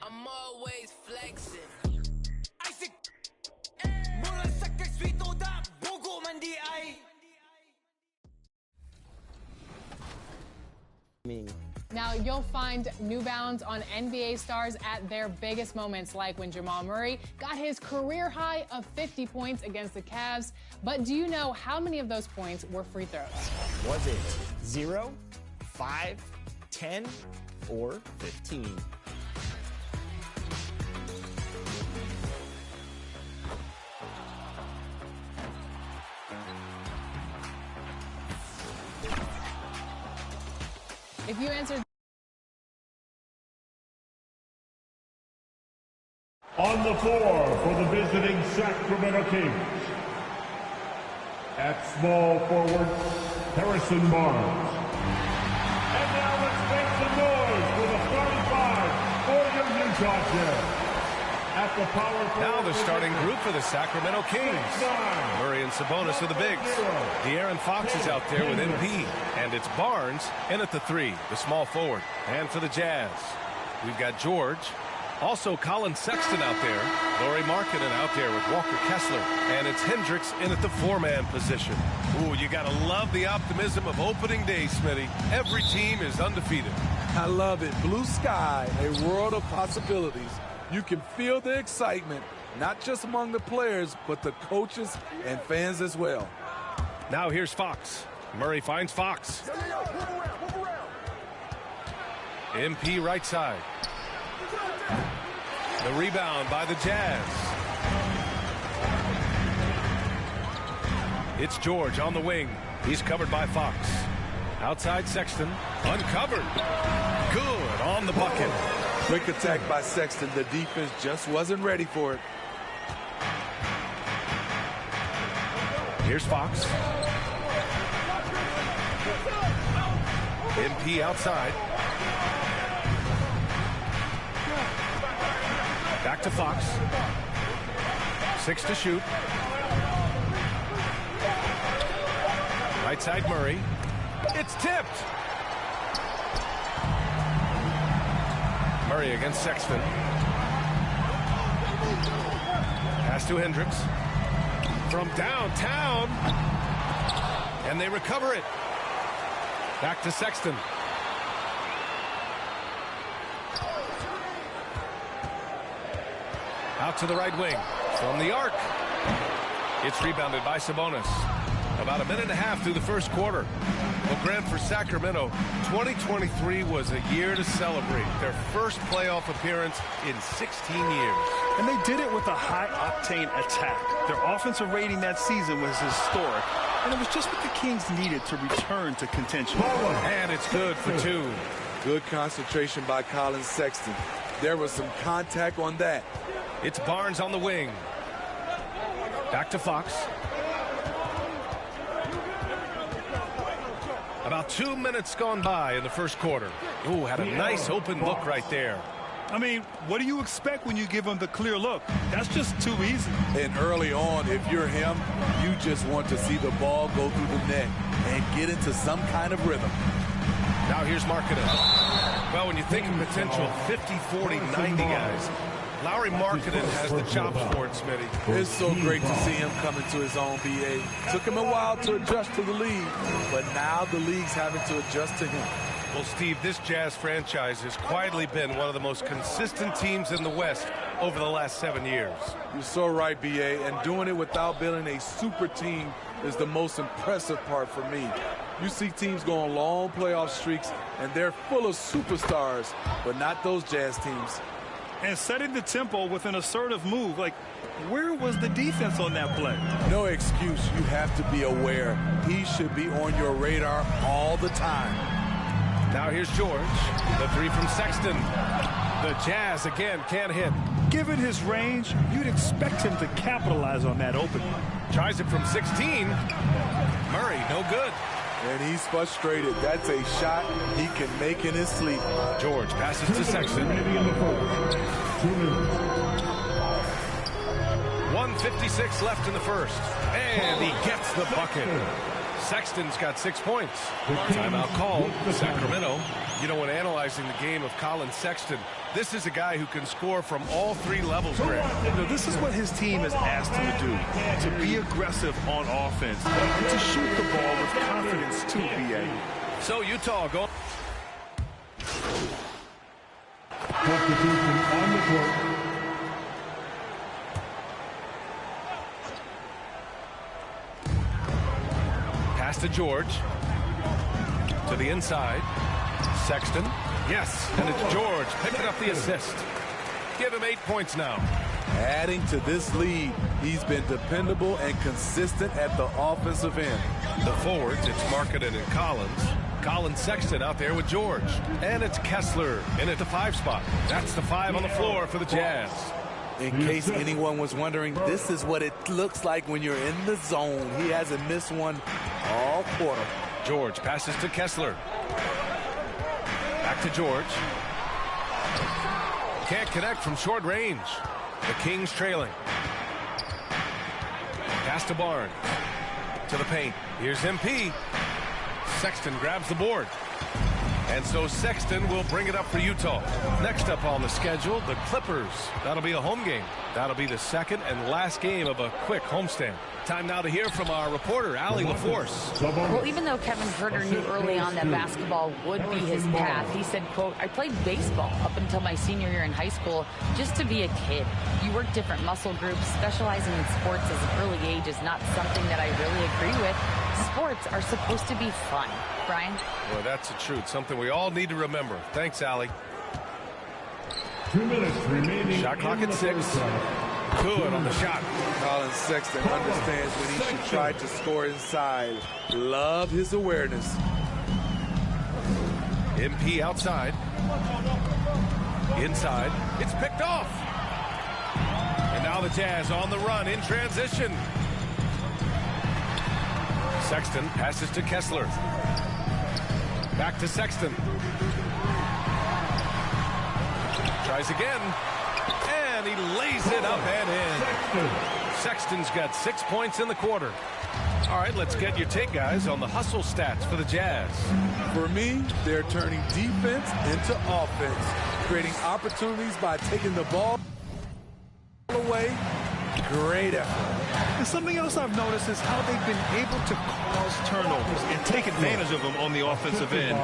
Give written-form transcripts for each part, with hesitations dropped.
I'm always flexing. Isaac mula sa kaswito da bugo man di ay. Now, you'll find New Balance on NBA stars at their biggest moments, like when Jamal Murray got his career high of 50 points against the Cavs. But do you know how many of those points were free throws? Was it 0, 5, 10, or 15? If you answered on the floor for the visiting Sacramento Kings, at small forward, Harrison Barnes. And now let's make some noise for the starting five for your Utah Jazz. At the power forward, now the starting group for the Sacramento Kings. Murray and Sabonis are the bigs. De'Aaron Fox is out there with MP. And it's Barnes in at the 3, the small forward. And for the Jazz, we've got George. Also Colin Sexton out there. Lauri Markkanen out there with Walker Kessler. And it's Hendricks in at the 4-man position. Ooh, you got to love the optimism of opening day, Smitty. Every team is undefeated. I love it. Blue sky, a world of possibilities. You can feel the excitement, not just among the players, but the coaches and fans as well. Now here's Fox. Murray finds Fox. MP right side. The rebound by the Jazz. It's George on the wing. He's covered by Fox. Outside Sexton. Uncovered. Good on the bucket. Quick attack by Sexton. The defense just wasn't ready for it. Here's Fox. MP outside. Back to Fox. 6 to shoot. Right side Murray. It's tipped. Murray against Sexton. Pass to Hendricks. From downtown. And they recover it. Back to Sexton. Out to the right wing. From the arc. It's rebounded by Sabonis. About a minute and a half through the first quarter. Well, Grant, for Sacramento, 2023 was a year to celebrate. Their first playoff appearance in 16 years. And they did it with a high-octane attack. Their offensive rating that season was historic. And it was just what the Kings needed to return to contention. And it's good for 2. Good concentration by Colin Sexton. There was some contact on that. It's Barnes on the wing. Back to Fox. About 2 minutes gone by in the first quarter. Ooh, had a nice open look right there. I mean, what do you expect when you give him the clear look? That's just too easy. And early on, if you're him, you just want to see the ball go through the net and get into some kind of rhythm. Now here's Markkanen. Well, when you think of potential 50, 40, 90 guys, Lauri Markkanen has the chops for it, Smitty. It's so great to see him come into his own, BA. Took him a while to adjust to the league, but now the league's having to adjust to him. Well, Steve, this Jazz franchise has quietly been one of the most consistent teams in the West over the last 7 years. You're so right, BA, and doing it without building a super team is the most impressive part for me. You see teams go on long playoff streaks, and they're full of superstars, but not those Jazz teams. And setting the tempo with an assertive move. Like, where was the defense on that play? No excuse. You have to be aware. He should be on your radar all the time. Now here's George. The three from Sexton. The Jazz again can't hit. Given his range, you'd expect him to capitalize on that opening. Tries it from 16. Murray, no good. And he's frustrated. That's a shot he can make in his sleep. George passes to Sexton. 1:56 left in the first. And he gets the bucket. Sexton's got 6 points. Timeout called. Sacramento. You know, when analyzing the game of Colin Sexton, this is a guy who can score from all three levels, Greg. You know, this is what his team has asked him to do, to be aggressive on offense and to shoot the ball with confidence too, B.A. So Utah go. Substitution on the court. Pass to George. To the inside. Sexton. Yes, and it's George picking up the assist. Give him 8 points now. Adding to this lead, he's been dependable and consistent at the offensive end. The forwards, it's Markkanen and Collins. Colin Sexton out there with George. And it's Kessler in at the 5 spot. That's the 5 on the floor for the Jazz. In case anyone was wondering, this is what it looks like when you're in the zone. He hasn't missed one all quarter. George passes to Kessler. Back to George. Can't connect from short range. The Kings trailing. Pass to Barnes. To the paint. Here's MP. Sexton grabs the board. And so Sexton will bring it up for Utah. Next up on the schedule, the Clippers. That'll be a home game. That'll be the second and last game of a quick homestand. Time now to hear from our reporter, Allie LaForce. Well, even though Kevin Huerter knew early on that basketball would be his path, he said, quote, I played baseball up until my senior year in high school just to be a kid. You work different muscle groups. Specializing in sports as an early age is not something that I really agree with. Sports are supposed to be fun. Brian? Well, that's the truth. Something we all need to remember. Thanks, Allie. 2 minutes remaining. Shot clock at 6. Good on the shot. Colin Sexton understands when he should try to score inside. Love his awareness. MP outside. Inside. It's picked off. And now the Jazz on the run in transition. Sexton passes to Kessler. Back to Sexton. Tries again. And he lays it up and in. Sexton's got 6 points in the quarter. All right, let's get your take, guys, on the hustle stats for the Jazz. For me, they're turning defense into offense, creating opportunities by taking the ball away. Great effort. And something else I've noticed is how they've been able to cause turnovers and take advantage of them on the offensive end,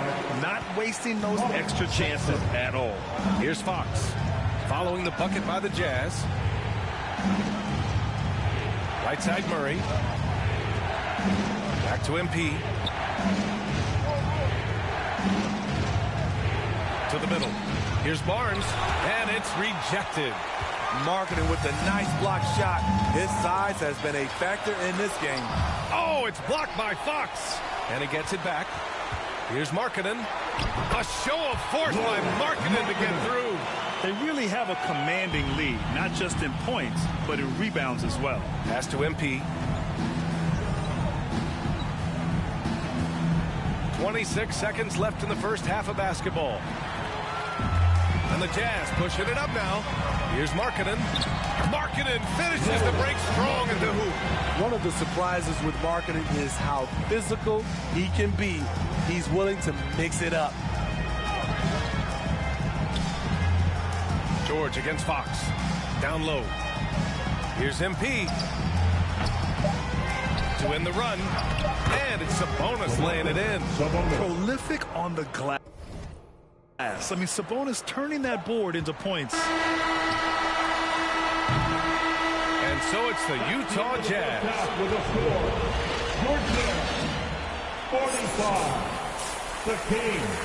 not wasting those extra chances at all. Here's Fox. Following the bucket by the Jazz. Right side Murray. Back to MP. To the middle. Here's Barnes. And it's rejected. Markkanen with a nice block shot. His size has been a factor in this game. Oh, it's blocked by Fox. And he gets it back. Here's Markkanen. A show of force by Markkanen to get through. They really have a commanding lead, not just in points, but in rebounds as well. Pass to MP. 26 seconds left in the first half of basketball. And the Jazz pushing it up now. Here's Markkanen. Markkanen finishes the break strong at the hoop. One of the surprises with Markkanen is how physical he can be. He's willing to mix it up. George against Fox. Down low. Here's MP. To win the run. And it's Sabonis laying it in. Prolific on the glass. I mean, Sabonis turning that board into points. And so it's the Utah Jazz. With a score, Georgia 45, the Kings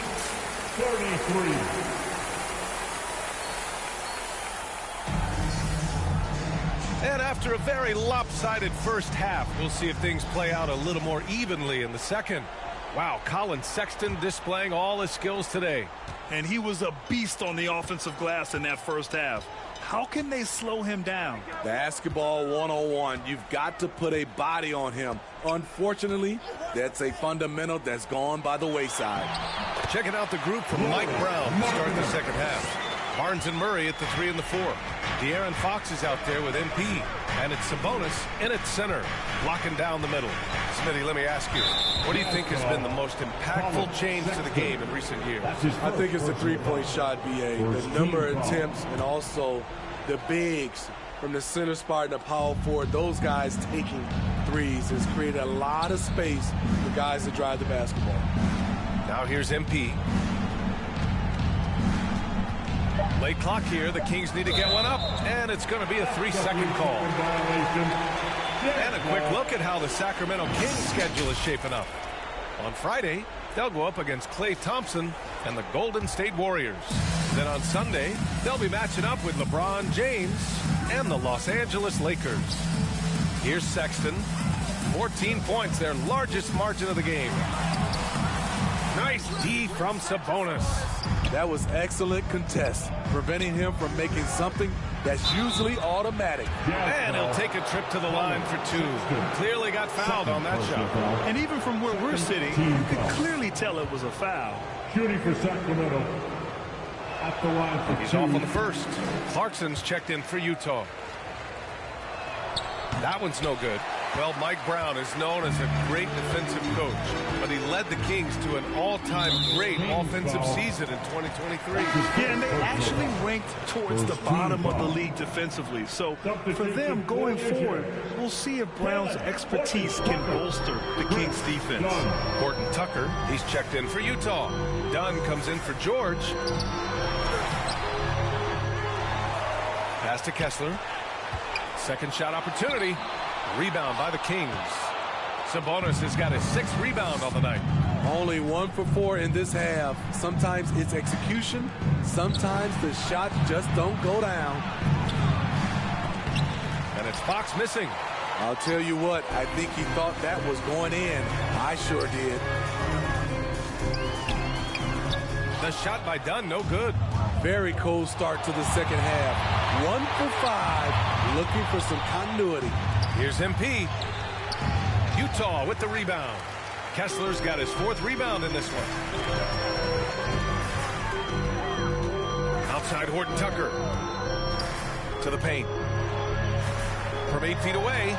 33. And after a very lopsided first half, we'll see if things play out a little more evenly in the second. Wow, Colin Sexton displaying all his skills today. And he was a beast on the offensive glass in that first half. How can they slow him down? Basketball 101. You've got to put a body on him. Unfortunately, that's a fundamental that's gone by the wayside. Checking out the group from Mike Brown to start the second half. Barnes and Murray at the 3 and the 4. De'Aaron Fox is out there with MP. And it's Sabonis in at center, blocking down the middle. Smitty, let me ask you, what do you think has been the most impactful change to the game in recent years? I think it's the three-point shot, BA. The number of attempts and also the bigs from the center spot and the power forward. Those guys taking threes has created a lot of space for guys to drive the basketball. Now here's MP. Late clock here. The Kings need to get one up, and it's going to be a 3-second call. And a quick look at how the Sacramento Kings schedule is shaping up. On Friday, they'll go up against Klay Thompson and the Golden State Warriors. Then on Sunday, they'll be matching up with LeBron James and the Los Angeles Lakers. Here's Sexton. 14 points, their largest margin of the game. Nice D from Sabonis. That was excellent contest, preventing him from making something that's usually automatic. And he'll take a trip to the line for 2. Clearly got fouled on that shot. And even from where we're sitting, you could clearly tell it was a foul. Shooting for Sacramento. At the line for 2. He's off on the first. Clarkson's checked in for Utah. That one's no good. Well, Mike Brown is known as a great defensive coach, but he led the Kings to an all-time great offensive season in 2023. Yeah, and they actually ranked towards the bottom of the league defensively. So for them going forward, we'll see if Brown's expertise can bolster the Kings defense. Horton Tucker, he's checked in for Utah. Dunn comes in for George. Pass to Kessler. Second shot opportunity. Rebound by the Kings. Sabonis has got his 6th rebound on the night. Only 1 for 4 in this half. Sometimes it's execution. Sometimes the shots just don't go down. And it's Fox missing. I'll tell you what, I think he thought that was going in. I sure did. The shot by Dunn, no good. Very cold start to the second half. 1 for 5, looking for some continuity. Here's MP. Utah with the rebound. Kessler's got his 4th rebound in this one. Outside Horton Tucker. To the paint. From 8 feet away,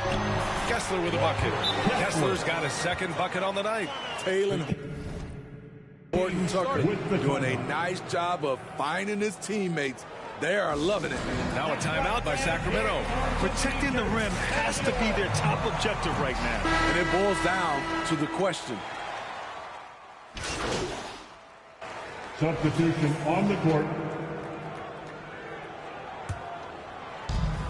Kessler with a bucket. Kessler's got his 2nd bucket on the night. Taylor. Horton Tucker doing a nice job of finding his teammates. They are loving it. Now a timeout by Sacramento. Protecting the rim has to be their top objective right now. And it boils down to the question. Substitution on the court.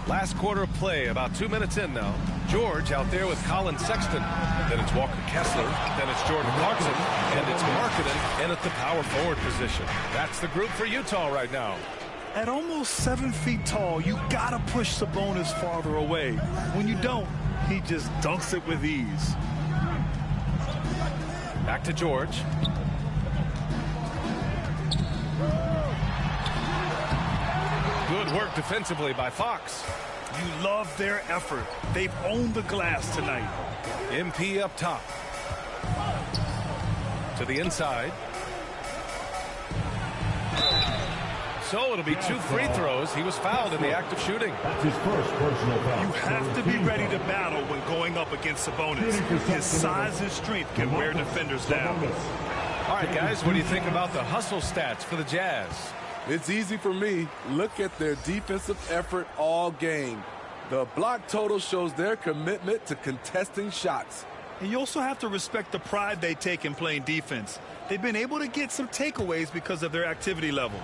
Last quarter of play, about 2 minutes in now. George out there with Colin Sexton. Then it's Walker Kessler. Then it's Jordan Clarkson. And it's Markkanen in at the power forward position. That's the group for Utah right now. At almost 7 feet tall, you gotta push Sabonis farther away. When you don't, he just dunks it with ease. Back to George. Good work defensively by Fox. You love their effort. They've owned the glass tonight. MP up top. To the inside. So it'll be 2 free throws. He was fouled in the act of shooting. That's his first personal foul. You have to be ready to battle when going up against Sabonis. His size and strength can wear defenders down. All right, guys, what do you think about the hustle stats for the Jazz? It's easy for me. Look at their defensive effort all game. The block total shows their commitment to contesting shots. And you also have to respect the pride they take in playing defense. They've been able to get some takeaways because of their activity level.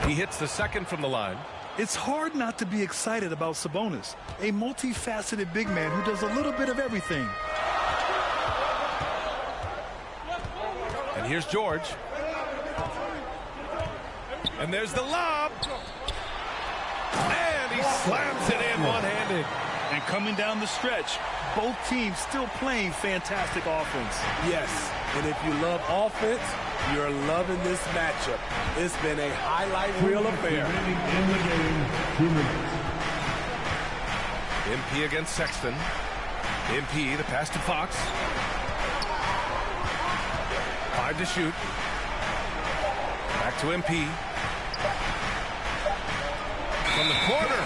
He hits the 2nd from the line. It's hard not to be excited about Sabonis, a multifaceted big man who does a little bit of everything. And here's George. And there's the lob. And he slams it in one-handed. And coming down the stretch, both teams still playing fantastic offense. Yes, and if you love offense, you're loving this matchup. It's been a highlight reel affair. In the game, 2 minutes. MP against Sexton. MP, the pass to Fox. 5 to shoot. Back to MP. From the corner.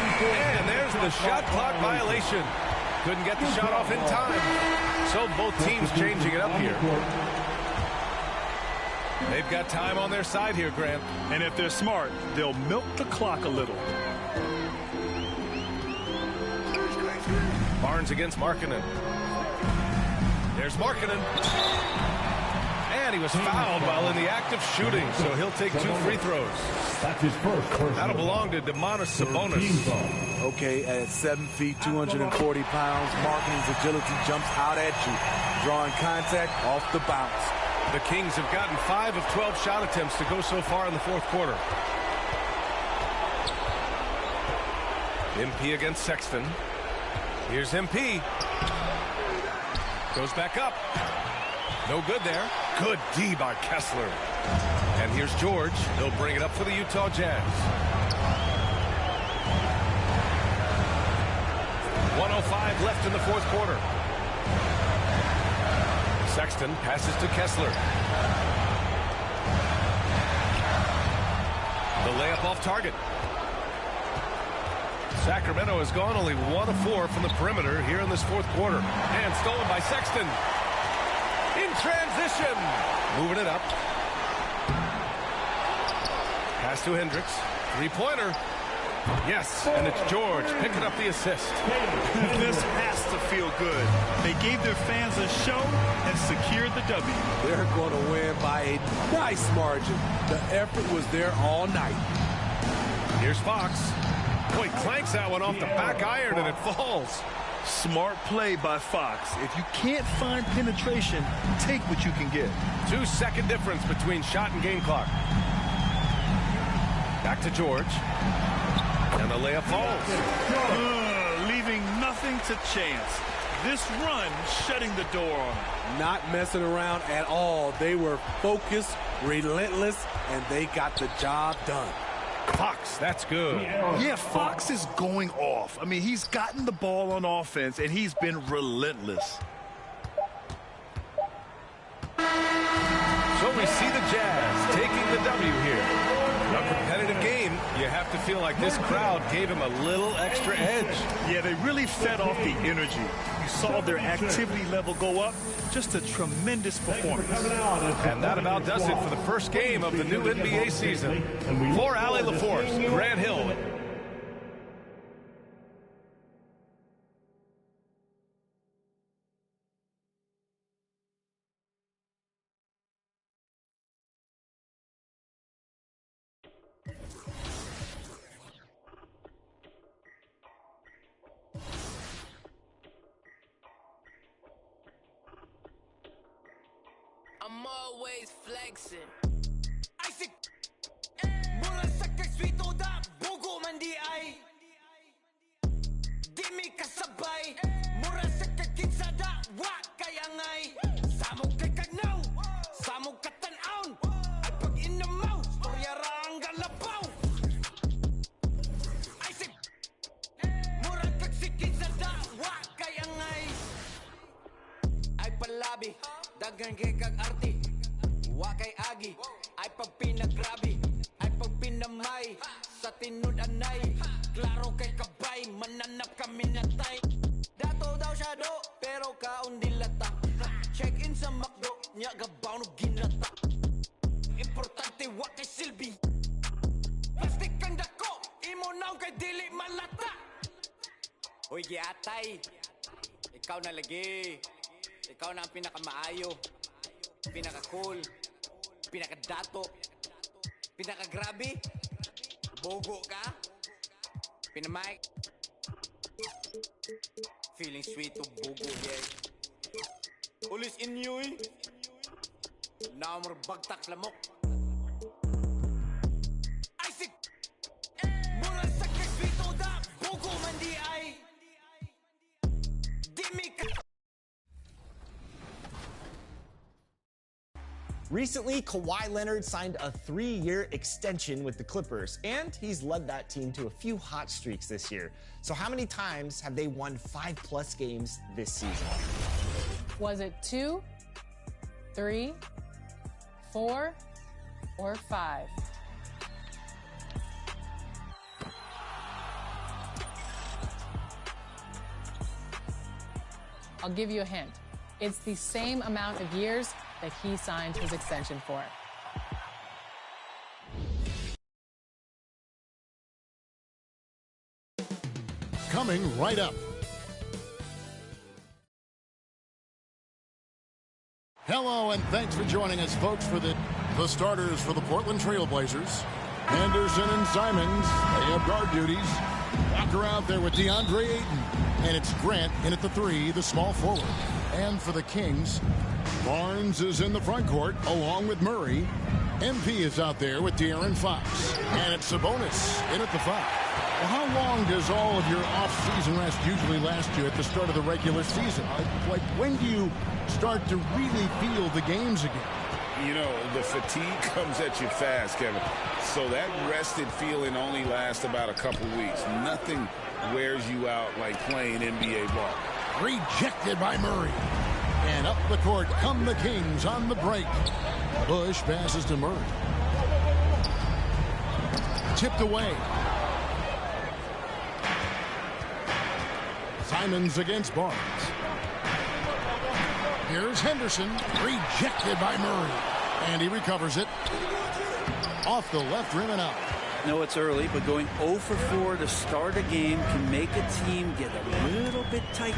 And there's the shot clock violation. Couldn't get the shot off in time. So both teams changing it up here. They've got time on their side here, Grant. And if they're smart, they'll milk the clock a little. Barnes against Markkanen. There's Markkanen. And he was fouled while in the act of shooting, so he'll take 2 free throws. That's his first personal. That'll belong to Domantas Sabonis. Okay, at 7 feet, 240 pounds, Markkanen's agility jumps out at you, drawing contact off the bounce. The Kings have gotten 5 of 12 shot attempts to go so far in the fourth quarter. MP against Sexton. Here's MP. Goes back up. No good there. Good D by Kessler. And here's George. He'll bring it up for the Utah Jazz. 1:05 left in the fourth quarter. Sexton passes to Kessler. The layup off target. Sacramento has gone only 1 of 4 from the perimeter here in this fourth quarter. And stolen by Sexton. In transition. Moving it up. Pass to Hendricks. Three-pointer. Yes, and it's George picking up the assist. This has to feel good. They gave their fans a show and secured the W. They're going to win by a nice margin. The effort was there all night. Here's Fox. Boy, clanks that one off the back iron and it falls. Smart play by Fox. If you can't find penetration, take what you can get. 2-second difference between shot and game clock. Back to George. And the layup falls. Leaving nothing to chance. This run shutting the door on them. Not messing around at all. They were focused, relentless, and they got the job done. Fox, that's good. Yeah, Fox is going off. I mean, he's gotten the ball on offense, and he's been relentless. So we see the Jazz taking the W here. A competitive game. You have to feel like this crowd gave him a little extra edge. Yeah, they really fed off the energy. You saw their activity level go up. Just a tremendous performance. And that about does it for the first game of the new NBA season. For Allie LaForce, Grant Hill. I'm always flexing. Isaac, mula sa kagswito da bugo man di ay. Di mi kasabay, mura sa kagkinsa da wa kayangay. Samog kay kagnaw, samog katanaon. At pag inamaw, storya ra ang galabaw. Isaac, mura kagsikinsa da wa kayangay. Ay palabi. Dagan kay kag arti, wa kay agi, ay pag pinagrabi, ay pag pinamay, sa tinud anay, klaro kay kabay, mananap kami natay. Dato daw siya do, pero kaon dilata, check in sa McDo, nya gabaw no ginata. Importante wa kay silbi, plastic kang dako, imo naong kay dili malata. Uy giatay, ikaw na lagi. Ikaw na ang pinakamaayo, pinaka-cool, pinaka-dato, pinaka-grabe, bogo ka, pinamay, feeling sweet to bogo, yeah. Ulis inyoy, naamor bagtak lamok. Isaac, mula sa kagswito da, bogo man di ay. Recently, Kawhi Leonard signed a 3-year extension with the Clippers, and he's led that team to a few hot streaks this year. So how many times have they won 5+ games this season? Was it 2, 3, 4, or 5? I'll give you a hint. It's the same amount of years that he signed his extension for. Coming right up. Hello, and thanks for joining us, folks, for the starters for the Portland Trail Blazers. Henderson and Simons, they have guard duties. Walker out there with DeAndre Ayton. And it's Grant in at the 3, the small forward. And for the Kings, Barnes is in the front court along with Murray. MP is out there with De'Aaron Fox. And it's Sabonis in at the 5. Well, how long does all of your off-season rest usually last you at the start of the regular season? Like, when do you start to really feel the games again? You know, the fatigue comes at you fast, Kevin. So that rested feeling only lasts about a couple weeks. Nothing wears you out like playing NBA ball. Rejected by Murray. And up the court come the Kings on the break. Bush passes to Murray. Tipped away. Simons against Barnes. Here's Henderson. Rejected by Murray. And he recovers it. Off the left rim and out. No, it's early, but going 0 for 4 to start a game can make a team get a little bit tight.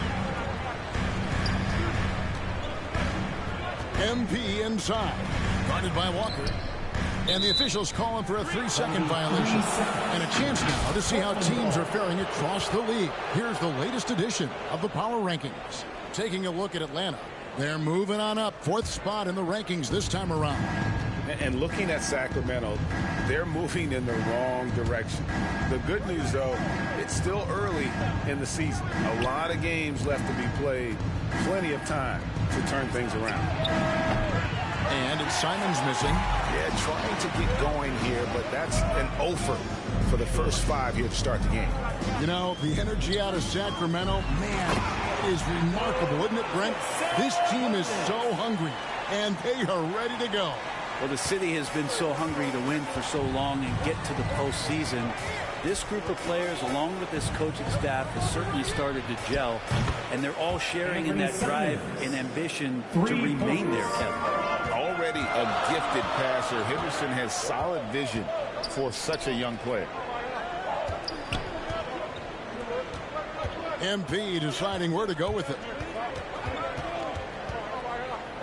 MP inside. Guarded by Walker. And the officials calling for a 3-second violation. And a chance now to see how teams are faring across the league. Here's the latest edition of the Power Rankings. Taking a look at Atlanta. They're moving on up. 4th spot in the rankings this time around. And looking at Sacramento, they're moving in the wrong direction. The good news, though, it's still early in the season. A lot of games left to be played. Plenty of time to turn things around. And it's Simons missing. Yeah, trying to get going here, but that's an offer for the first 5 here to start the game. You know, the energy out of Sacramento, man, is remarkable, isn't it, Brent? This team is so hungry, and they are ready to go. Well, the city has been so hungry to win for so long and get to the postseason. This group of players, along with this coaching staff, has certainly started to gel, and they're all sharing in that drive and ambition to remain there, Kevin. Already a gifted passer, Henderson has solid vision for such a young player. MP deciding where to go with it.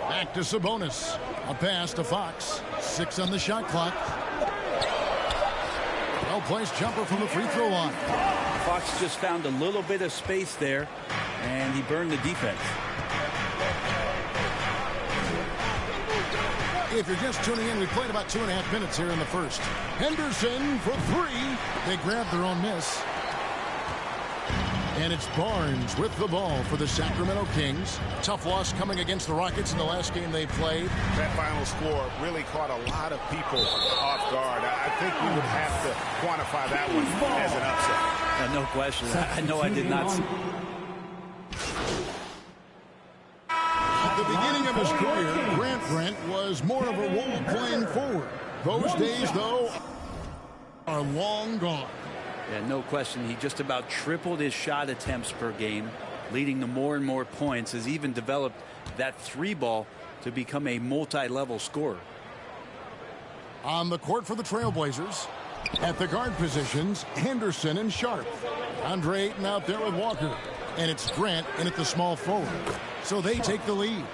Back to Sabonis. A pass to Fox. 6 on the shot clock. Well-placed jumper from the free throw line. Fox just found a little bit of space there, and he burned the defense. If you're just tuning in, we played about 2.5 minutes here in the first. Henderson for 3. They grabbed their own miss. And it's Barnes with the ball for the Sacramento Kings. Tough loss coming against the Rockets in the last game they played. That final score really caught a lot of people off guard. I think we would have to quantify that one as an upset. No question. I know I did not see. At the beginning of his career, Grant Brent was more of a role-playing forward. Those days, though, are long gone. Yeah, no question. He just about tripled his shot attempts per game, leading to more and more points. Has even developed that 3-ball to become a multi-level scorer. On the court for the Trailblazers, at the guard positions, Henderson and Sharp. Andre Ayton out there with Walker. And it's Grant in at the small forward. So they take the lead.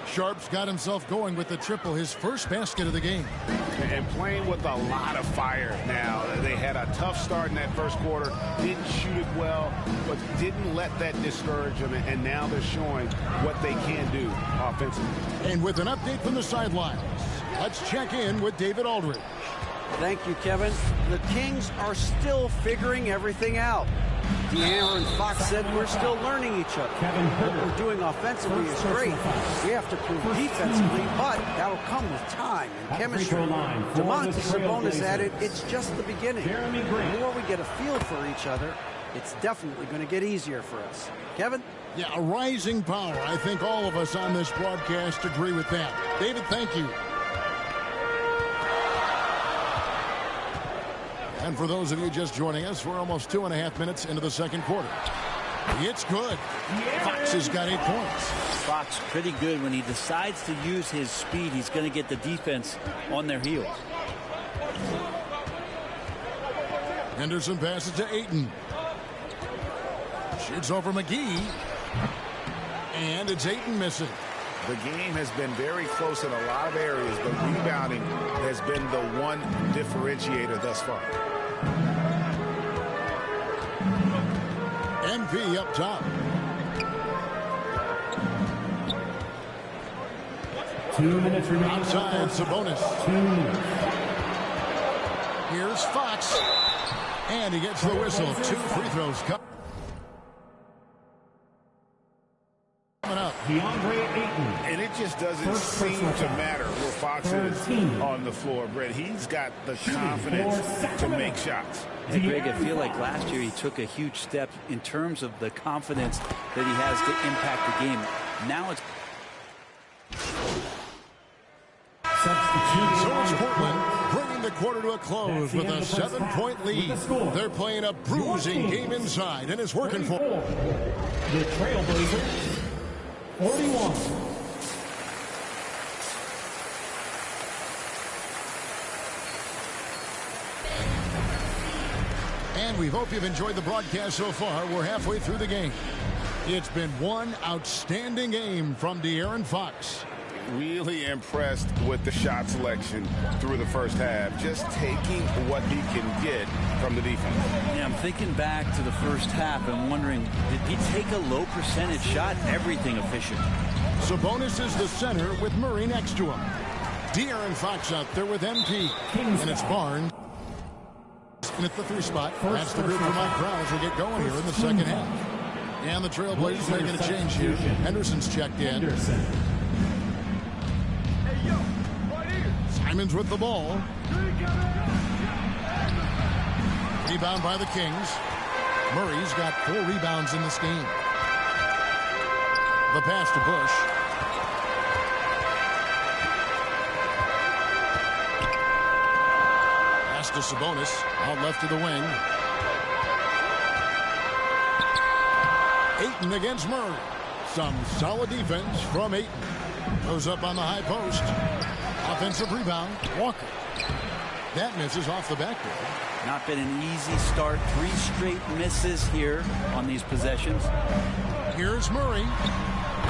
Sharp's got himself going with the triple, his first basket of the game. And playing with a lot of fire now. They had a tough start in that first quarter, didn't shoot it well, but didn't let that discourage them, and now they're showing what they can do offensively. And with an update from the sidelines, let's check in with David Aldridge. Thank you, Kevin. The Kings are still figuring everything out. De'Aaron Fox said we're still learning each other. What we're doing offensively is great. We have to prove defensively, but that'll come with time and chemistry. Domantas Sabonis added, it's just the beginning. The more we get a feel for each other, it's definitely going to get easier for us. Kevin? Yeah, a rising power. I think all of us on this broadcast agree with that. David, thank you. And for those of you just joining us, we're almost 2.5 minutes into the second quarter. It's good. Fox has got 8 points. Fox pretty good. When he decides to use his speed, he's going to get the defense on their heels. Henderson passes to Ayton. Shoots over McGee. And it's Ayton missing. The game has been very close in a lot of areas, but rebounding has been the one differentiator thus far. MP up top. 2 minutes remaining. Outside Sabonis. 2 minutes. Here's Fox. And he gets the whistle. 2 free throws coming up. DeAndre Ayton. And it just doesn't seem to matter where Fox is on the floor, Brett. He's got the confidence to make shots. Hey, Greg, I feel like last year he took a huge step in terms of the confidence that he has to impact the game. Now it's... So it's Portland bringing the quarter to a close with a 7-point lead. They're playing a bruising game inside, and it's working for them. The Trailblazers, 41. And we hope you've enjoyed the broadcast so far. We're halfway through the game. It's been one outstanding game from De'Aaron Fox. Really impressed with the shot selection through the first half. Just taking what he can get from the defense. Yeah, I'm thinking back to the first half and wondering, did he take a low percentage shot? Everything efficient. Sabonis is the center with Murray next to him. De'Aaron Fox out there with MP. And it's Barnes. And at the 3 spot. That's the group for Mike Brown as we get going here in the second half. And the Trailblazers making a change here. Henderson's checked in. Simons with the ball. Rebound by the Kings. Murray's got 4 rebounds in this game. The pass to Bush. Pass to Sabonis. Out left to the wing. Ayton against Murray. Some solid defense from Ayton. Goes up on the high post. Offensive rebound. Walker. That misses off the backboard. Not been an easy start. 3 straight misses here on these possessions. Here's Murray.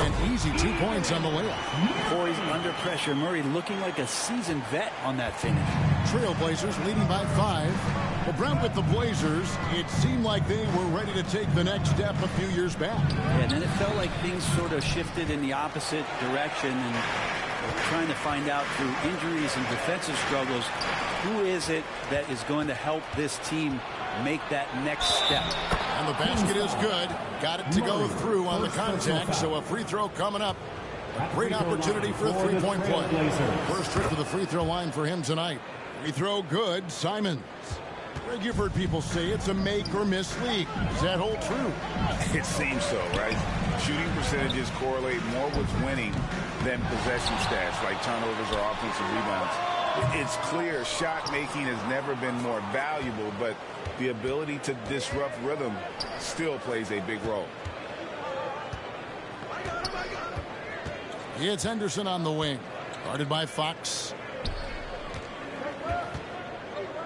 An easy 2 points on the layup. Corey's under pressure. Murray looking like a seasoned vet on that finish. Trailblazers leading by 5. Well, Brent, with the Blazers, it seemed like they were ready to take the next step a few years back. Yeah, and then it felt like things sort of shifted in the opposite direction, and trying to find out through injuries and defensive struggles, who is it that is going to help this team make that next step. And the basket is good. Got it to go through on the contact, so a free throw coming up. A great opportunity for a 3-point play. First trip to the free throw line for him tonight. Free throw good, Simons. Greg, you've heard people say it's a make or miss league. Does that hold true? It seems so, right? Shooting percentages correlate more with winning than possession stats like turnovers or offensive rebounds. It's clear shot making has never been more valuable, but the ability to disrupt rhythm still plays a big role. It's Henderson on the wing. Guarded by Fox.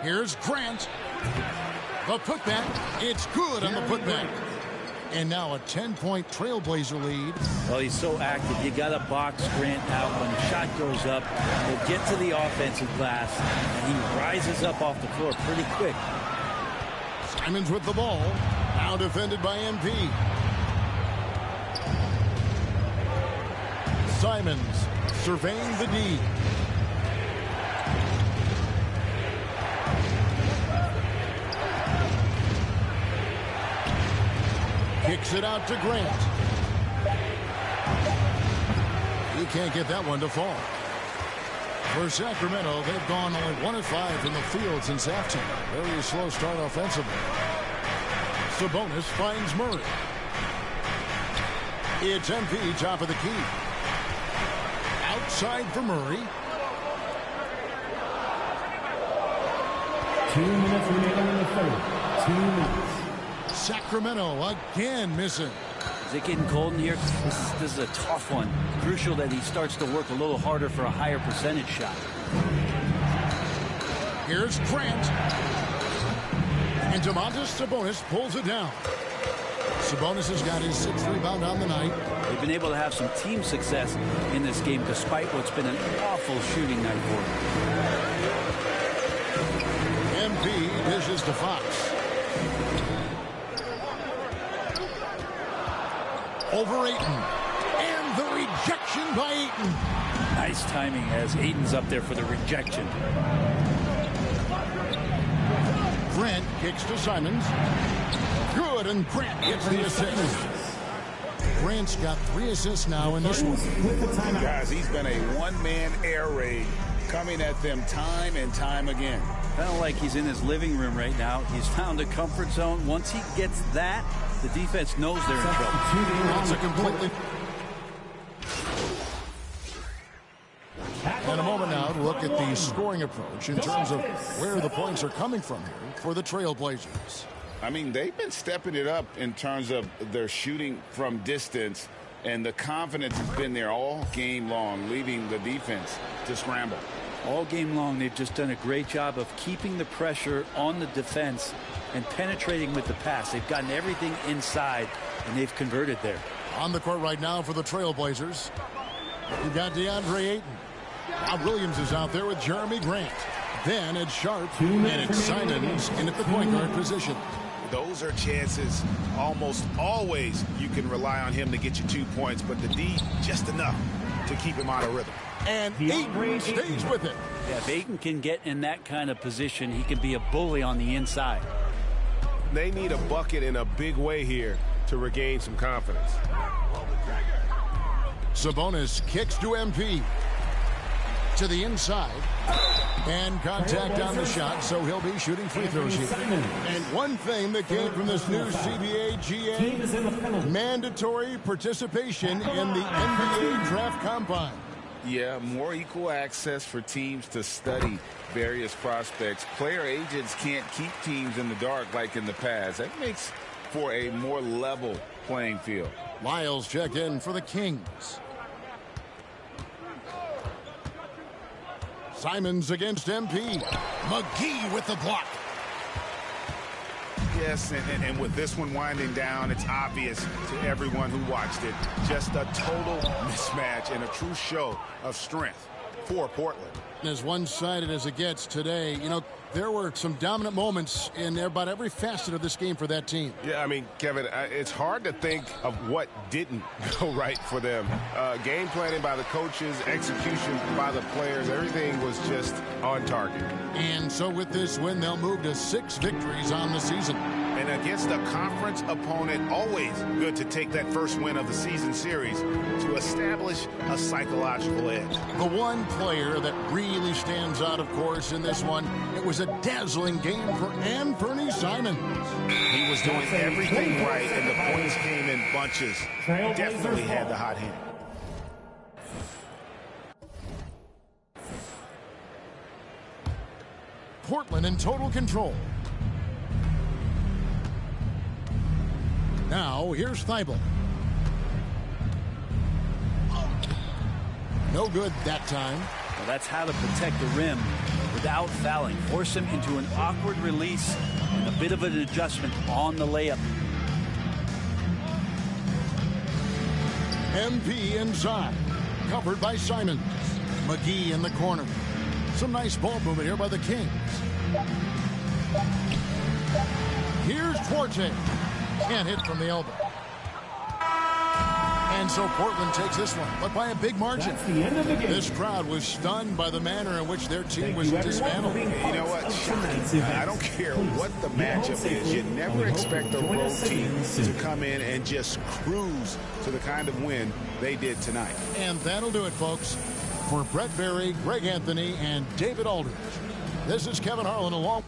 Here's Grant. The putback. It's good on the putback. And now a 10-point Trailblazer lead. Well, he's so active. You got to box Grant out when the shot goes up. He'll get to the offensive glass, and he rises up off the floor pretty quick. Simons with the ball. Now defended by MP. Simons surveying the D. Kicks it out to Grant. He can't get that one to fall. For Sacramento, they've gone only 1 of 5 from the field since halftime. Very slow start offensively. Sabonis finds Murray. It's MP top of the key. Outside for Murray. 2 minutes remaining in the third. 2 minutes. Sacramento again missing. Is it getting cold in here? This is a tough one. Crucial that he starts to work a little harder for a higher percentage shot. Here's Grant. And Domantas Sabonis pulls it down. Sabonis has got his 6th rebound on the night. They've been able to have some team success in this game despite what's been an awful shooting night for them. MP dishes to Fox. Over Ayton. And the rejection by Ayton. Nice timing as Ayton's up there for the rejection. Grant kicks to Simons. Good, and Grant gets the assist. Grant's got 3 assists now in this one. Guys, he's been a one-man air raid coming at them time and time again. Kind of like he's in his living room right now. He's found a comfort zone. Once he gets that, the defense knows they're in trouble. That's a completely... And a moment now to look at the scoring approach in terms of where the points are coming from here for the Trailblazers. I mean, they've been stepping it up in terms of their shooting from distance, and the confidence has been there all game long, leaving the defense to scramble. All game long, they've just done a great job of keeping the pressure on the defense and penetrating with the pass. They've gotten everything inside, and they've converted there. On the court right now for the Trailblazers, we've got DeAndre Ayton. Rob Williams is out there with Jeremy Grant. Then it's Sharp, and it's Simons in at the point guard position. Those are chances almost always you can rely on him to get you 2 points, but the D just enough to keep him out of rhythm. And Ayton stays with it. Yeah, if Ayton can get in that kind of position, he can be a bully on the inside. They need a bucket in a big way here to regain some confidence. Sabonis kicks to MP. To the inside. And contact on the shot, so he'll be shooting free throws here. And one thing that came from this new CBA GA, mandatory participation in the NBA Draft Combine. Yeah, more equal access for teams to study various prospects. Player agents can't keep teams in the dark like in the past. That makes for a more level playing field. Lyles checked in for the Kings. Simons against MP. McGee with the block. Yes, and with this one winding down, it's obvious to everyone who watched it. Just a total mismatch and a true show of strength for Portland. As one-sided as it gets today, you know, there were some dominant moments in about every facet of this game for that team. Yeah, I mean, Kevin, it's hard to think of what didn't go right for them. Game planning by the coaches, execution by the players, everything was just on target. And so with this win, they'll move to 6 victories on the season. And against a conference opponent, always good to take that first win of the season series to establish a psychological edge. The one player that really stands out, of course, in this one, it was a dazzling game for Anthony Simons. He was doing everything right, and the points came in bunches. Definitely had the hot hand. Portland in total control. Now, here's Thibault. No good that time. Well, that's how to protect the rim without fouling. Force him into an awkward release and a bit of an adjustment on the layup. MP inside. Covered by Simons. McGee in the corner. Some nice ball movement here by the Kings. Here's Duarte. Can't hit from the elbow. And so Portland takes this one, but by a big margin. That's the end of the game. This crowd was stunned by the manner in which their team was dismantled. You know what? I don't care what the matchup is. You never expect a road team to come in and just cruise to the kind of win they did tonight. And that'll do it, folks. For Brett Berry, Greg Anthony, and David Aldridge, this is Kevin Harlan along.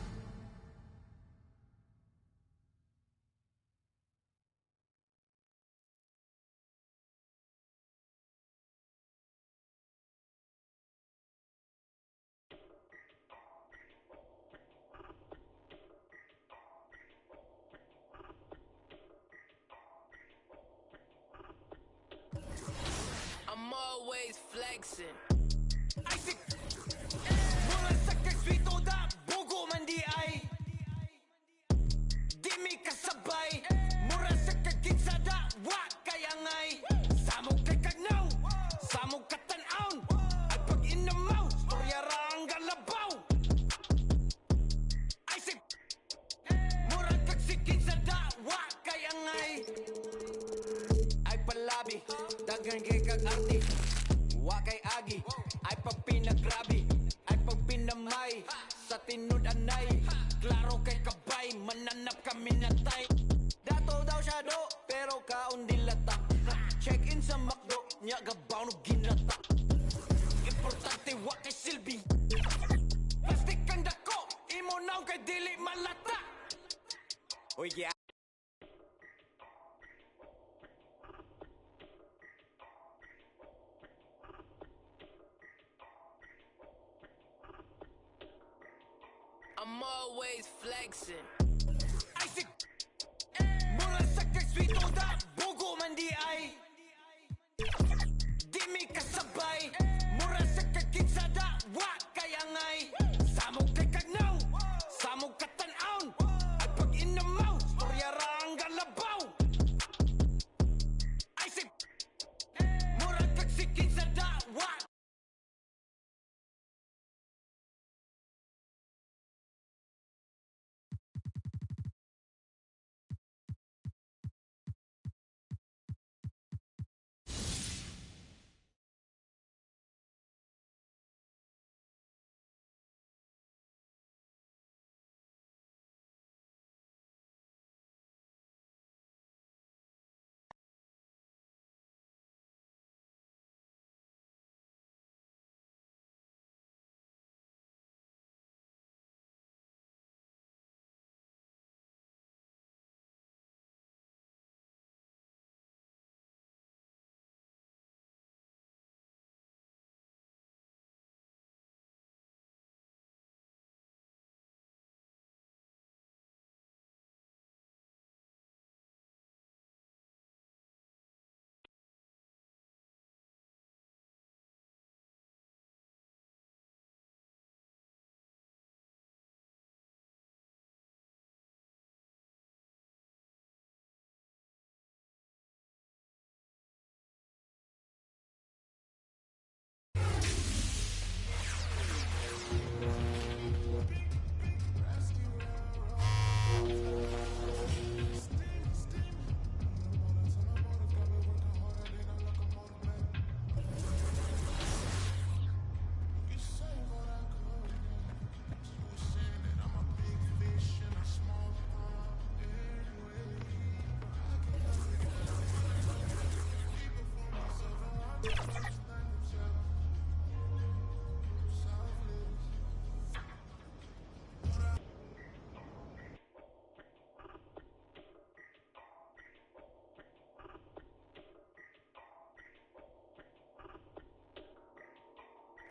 I'm always flexing. I think mula sa kaswito da bugo man di ay di mi kasabay mura sa kagitsa da wa kayangay samog kay kagnaw samog katanaon at pag inamaw storya ra ang galabaw I think mura kag sikitsa da wa kayangay ay palabi dagan kay kag arti wa kay agi ay pagpinagrabi ay pagpinamay sa tinud anay klaro kay kabay mananap kami natay dato daw siya do pero kaon dilata check in sa McDo nya gabaw no ginata importante wa kay silbi plastic kang dako imo naw kay dili malata oy yeah. I'm always flexing. I think mula sa kaswito da bugo man di ay di mi kasabay mura sa kagitsa da wa kayangay samog kay kagnaw samog katanaon at pag inamaw storya ra ang galabaw I think mura kag sikitsa da wa.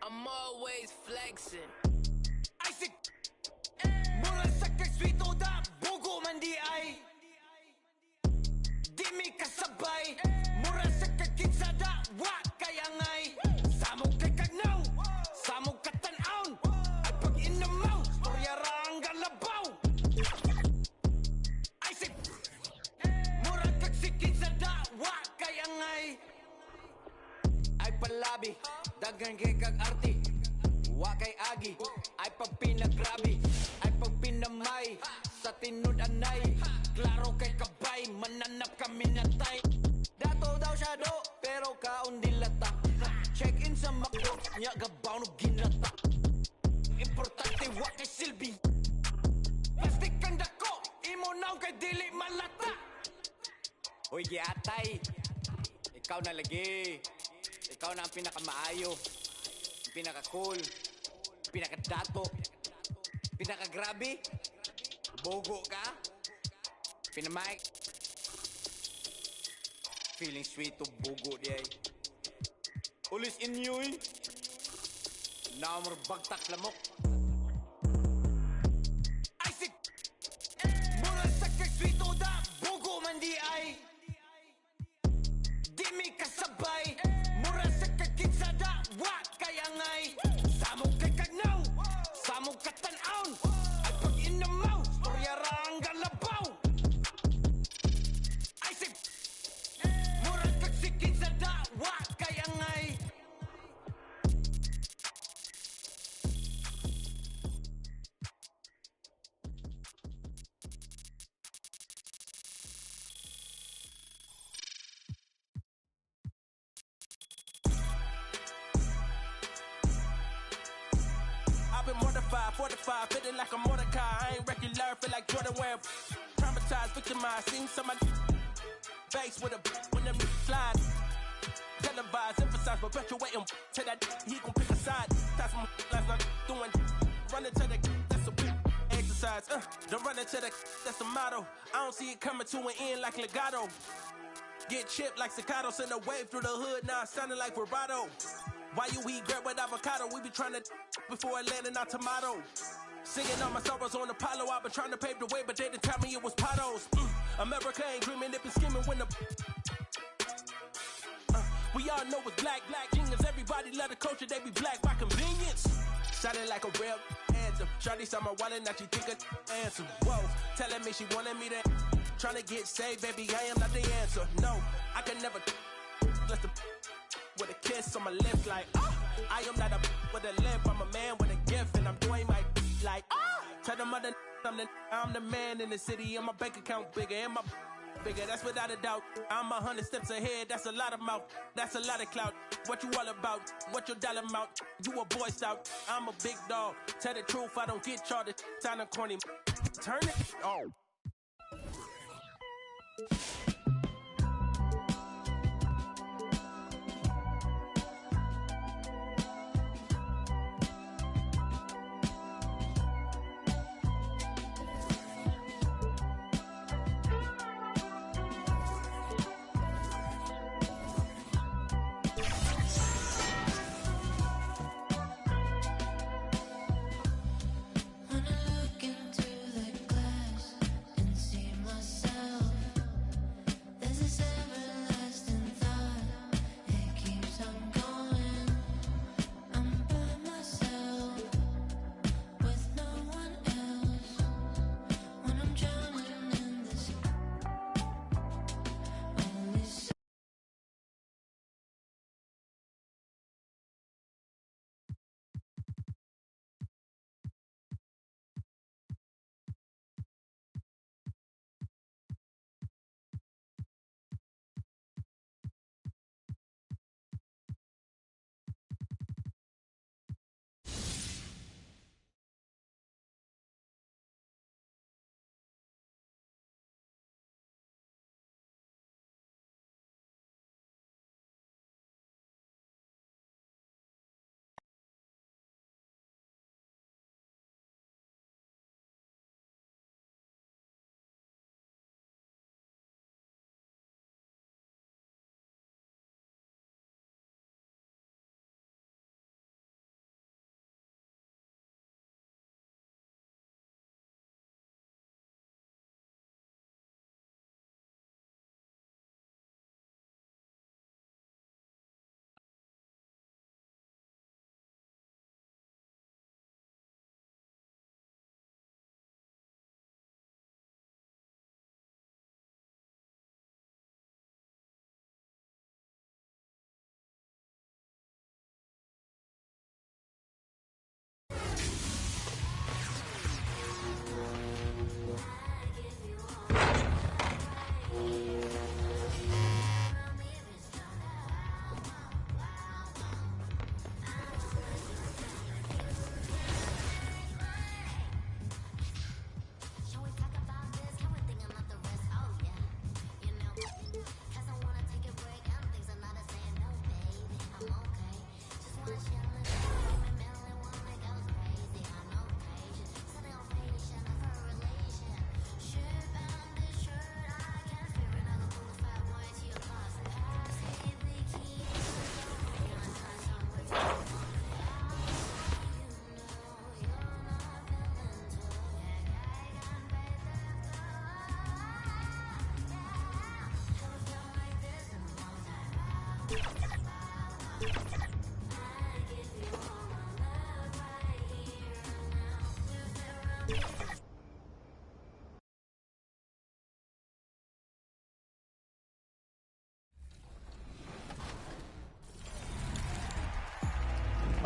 I'm always flexing. I think mula sa kaswito da bugo man di ay di mi kasabay mura sa kagitsa da wa kayangay samog kay kagnaw samog katanaon at pag inamaw storya ra ang galabaw I think mura kag sikitsa da wa kayangay ay palabi dagan kay kag arti wa kay agi ay pagpinagrabi ay pagpinamay sa tinud anay klaro kay kabay mananap kami natay dato daw siya do nya gabaw no ginata. Importante wa kay silbi. Plastic kang dako, imo naw kay dili malata. Hoy giatay, ikaw na lagi. Ikaw na ang pinakamaayo, pinaka-cool, pinaka-dato, pinaka-grabe. Bogo ka, pinamay. Feeling sweet to bugo di ay. Ulis inyoy. Namor bagtak lamok. Ay sik. Mura sakay sweet to da bugo man di ay. Di mi kasabay. Mura sakay kinsada wa kaya ngay. Samog kay kagnaw. Samog katanaon. At pag inamaw, storya rang galabaw. Ay sik. I've been mortified, fortified, feeling like a Mordecai. I ain't regular, feel like Jordan wear. Traumatized, victimized, seen somebody face with a when them slide. Televised, emphasized, perpetuating to that he gon' pick a side. That's my last night doing. Running to the that's a exercise. Don't run into the that's the motto. I don't see it coming to an end like legato. Get chipped like staccato, send a wave through the hood. Now it's sounding like vibrato. Why you eat grape with avocado? We be trying to before it landing our tomato. Singing all my sorrows on Apollo. I've been trying to pave the way, but they didn't tell me it was potholes. America ain't dreaming, they been scheming when the we all know it's black genius. Everybody love the culture, they be black by convenience. Sounding like a real anthem. Shawty saw my wallet, now she think it's answer. Whoa, telling me she wanted me to trying to get saved, baby, I am not the answer. No, I can never let the with a kiss on my lips like, I am not a with a lip, I'm a man with a gift, and I'm doing my like, tell them other I'm the man in the city, and my bank account bigger, and my bigger, that's without a doubt. I'm 100 steps ahead, that's a lot of mouth, that's a lot of clout. What you all about? What your dollar amount? You a boy scout, I'm a big dog. Tell the truth, I don't get charged. Sound corny. Turn it on. When I look into the glass and see myself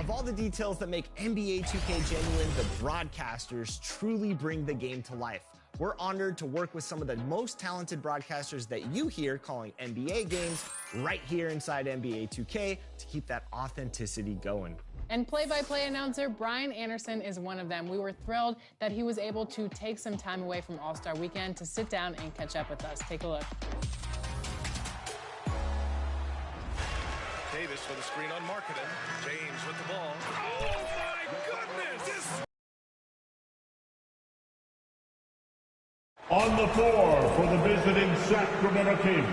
Of all the details that make NBA 2K genuine, the broadcasters truly bring the game to life. We're honored to work with some of the most talented broadcasters that you hear calling NBA games right here inside NBA 2K to keep that authenticity going. And play-by-play announcer Brian Anderson is one of them. We were thrilled that he was able to take some time away from All-Star Weekend to sit down and catch up with us. Take a look. Davis with a screen on Markkanen. James with the ball. Oh my goodness! On the floor for the visiting Sacramento Kings,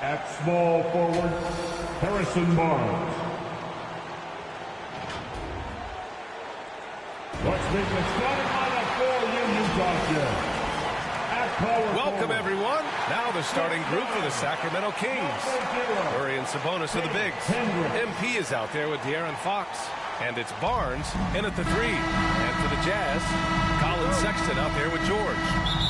at small forward, Harrison Barnes. Let's make the starting lineup for you, Utah Jazz. Welcome, everyone. Now the starting group for the Sacramento Kings. Murray and Sabonis are the bigs. MP is out there with De'Aaron Fox. And it's Barnes in at the 3. And for the Jazz, Colin Sexton out there with George.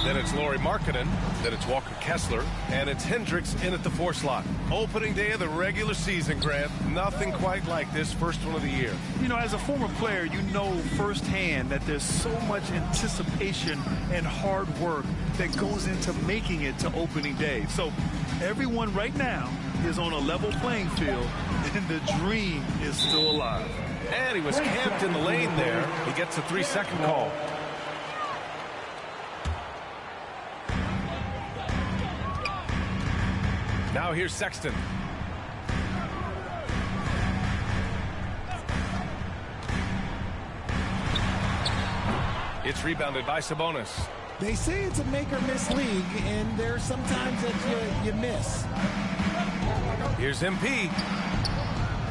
Then it's Lauri Markkanen. Then it's Walker Kessler. And it's Hendricks in at the 4 slot. Opening day of the regular season, Grant. Nothing quite like this first one of the year. You know, as a former player, you know firsthand that there's so much anticipation and hard work that goes into making it to opening day. So everyone right now is on a level playing field, and the dream is still alive. And he was camped in the lane there. He gets a 3-second call. Now here's Sexton. It's rebounded by Sabonis. They say it's a make-or-miss league, and there's sometimes that you miss. Here's MP.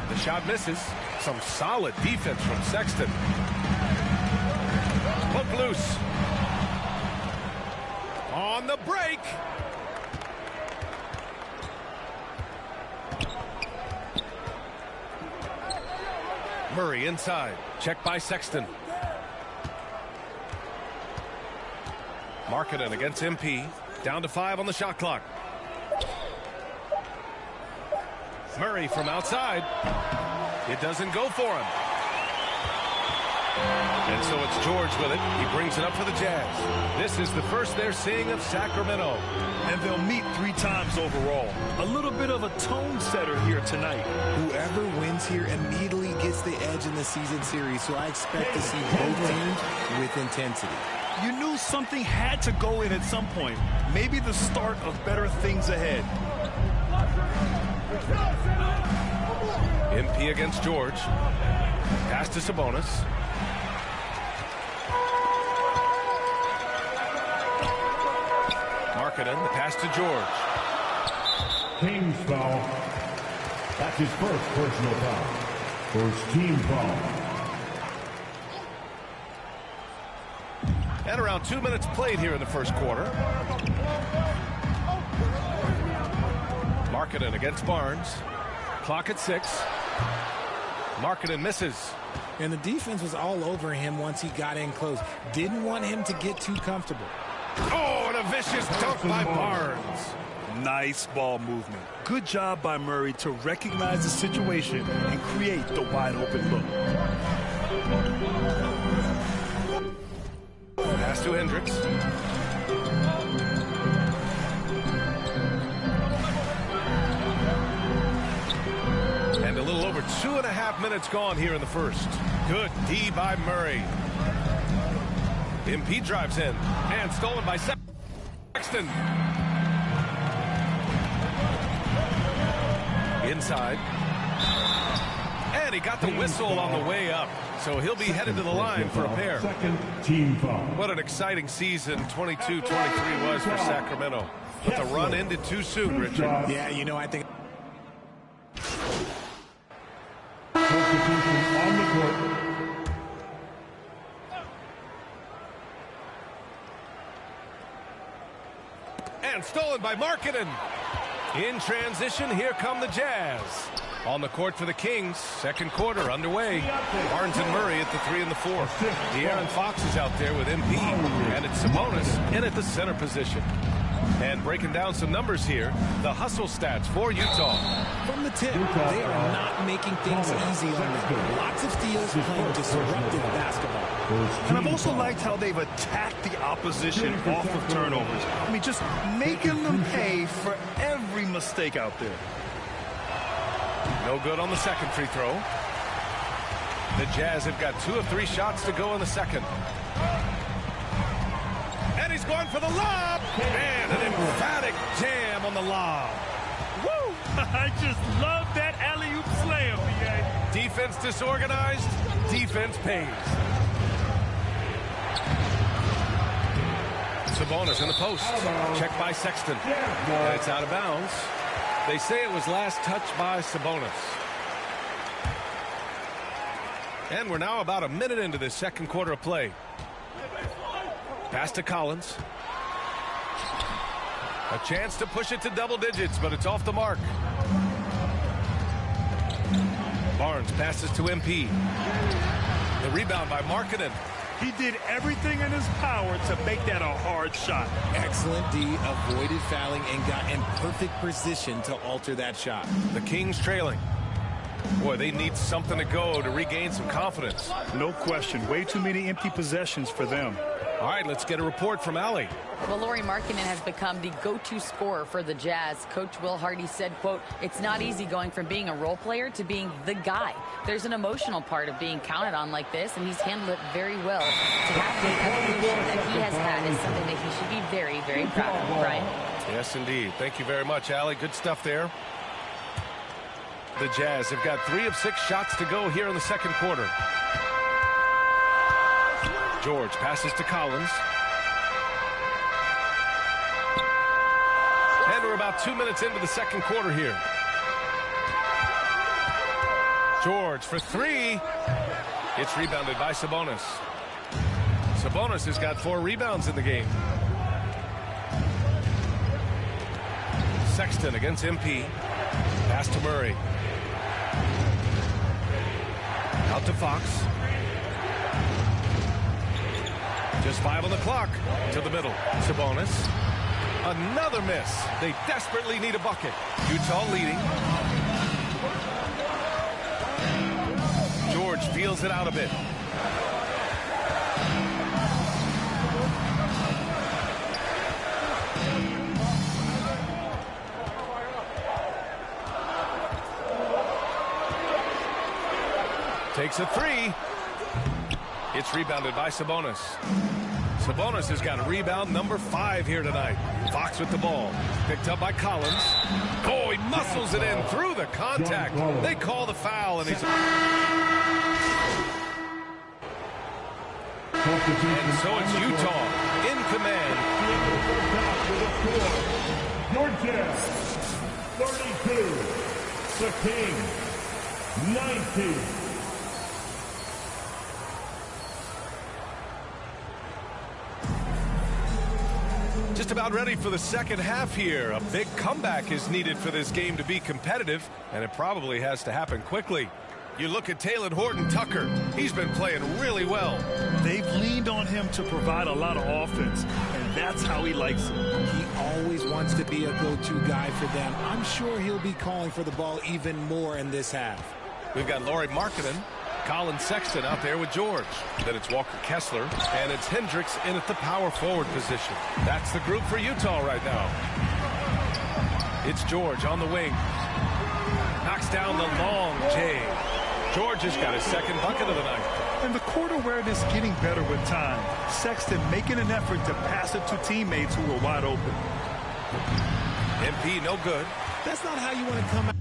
The shot misses. Some solid defense from Sexton. Hook loose. On the break. Murray inside. Checked by Sexton. Markkanen against MP. Down to 5 on the shot clock. Murray from outside. It doesn't go for him. And so it's George with it. He brings it up for the Jazz. This is the first they're seeing of Sacramento. And they'll meet 3 times overall. A little bit of a tone setter here tonight. Whoever wins here immediately gets the edge in the season series, so I expect to see both teams with intensity. You knew something had to go in at some point. Maybe the start of better things ahead. MP against George. Pass to Sabonis. Markkanen, the pass to George. Kings foul. That's his first personal foul. First team foul. And around 2 minutes played here in the first quarter. Markkanen against Barnes. Clock at 6. Markkanen misses. And the defense was all over him once he got in close. Didn't want him to get too comfortable. Oh, and a vicious dunk by Barnes. Nice ball movement. Good job by Murray to recognize the situation and create the wide open look. Pass to Hendricks. And a little over 2.5 minutes gone here in the first. Good D by Murray. MP drives in and stolen by Sexton. Inside. And he got the whistle on the way up. So he'll be headed to the line for a pair. Second team foul. What an exciting season 22-23 was for Sacramento. But the run ended too soon, Richard. Yeah, you know, I think... Substitution on the court. And stolen by Markkanen. In transition, here come the Jazz. On the court for the Kings, second quarter underway. Barnes and Murray at the 3 and the 4. De'Aaron Fox is out there with MP, and it's Sabonis in at the center position. And breaking down some numbers here, the hustle stats for Utah. From the tip, they are not making making things easy on them. Lots of steals playing disruptive basketball. And I've also liked how they've attacked the opposition off of turnovers. I mean, just making them pay for every mistake out there. No good on the second free throw. The Jazz have got 2 of 3 shots to go in the second. And he's going for the lob. And an emphatic jam on the lob. Woo! I just love that alley-oop slam, BA. Defense disorganized. Defense pays. Sabonis in the post. Check by Sexton. And it's out of bounds. They say it was last touched by Sabonis. And we're now about a minute into this second quarter of play. Pass to Collins. A chance to push it to double digits, but it's off the mark. Barnes passes to MP. The rebound by Markkanen. He did everything in his power to make that a hard shot. Excellent D, avoided fouling and got in perfect position to alter that shot. The Kings trailing. Boy, they need something to go to regain some confidence. No question. Way too many empty possessions for them. All right, let's get a report from Allie. Well, Lauri Markkanen has become the go-to scorer for the Jazz. Coach Will Hardy said, quote, "It's not easy going from being a role player to being the guy. There's an emotional part of being counted on like this, and he's handled it very well. To have the evolution that he has had is something that he should be very, very proud of." Brian? Yes, indeed. Thank you very much, Allie. Good stuff there. The Jazz have got 3 of 6 shots to go here in the second quarter. George passes to Collins. And we're about 2 minutes into the second quarter here. George for 3. It's rebounded by Sabonis. Sabonis has got 4 rebounds in the game. Sexton against MP. Pass to Murray. Out to Fox. Just 5 on the clock. To the middle. Sabonis. Another miss. They desperately need a bucket. Utah leading. George feels it out a bit. Takes a 3. It's rebounded by Sabonis. Sabonis has got a rebound number 5 here tonight. Fox with the ball. Picked up by Collins. Oh, he muscles it in through the contact. They call the foul, and he's... And so it's Utah in command. Georgia, 32. The Kings, 19. Just about ready for the second half here. A big comeback is needed for this game to be competitive, and it probably has to happen quickly. You look at Talen Horton-Tucker. He's been playing really well. They've leaned on him to provide a lot of offense, and that's how he likes it. He always wants to be a go-to guy for them. I'm sure he'll be calling for the ball even more in this half. We've got Lauri Markkanen, Colin Sexton out there with George. Then it's Walker Kessler, and it's Hendricks in at the power forward position. That's the group for Utah right now. It's George on the wing. Knocks down the long J. George has got his second bucket of the night. And the court awareness getting better with time. Sexton making an effort to pass it to teammates who were wide open. MP no good. That's not how you want to come out.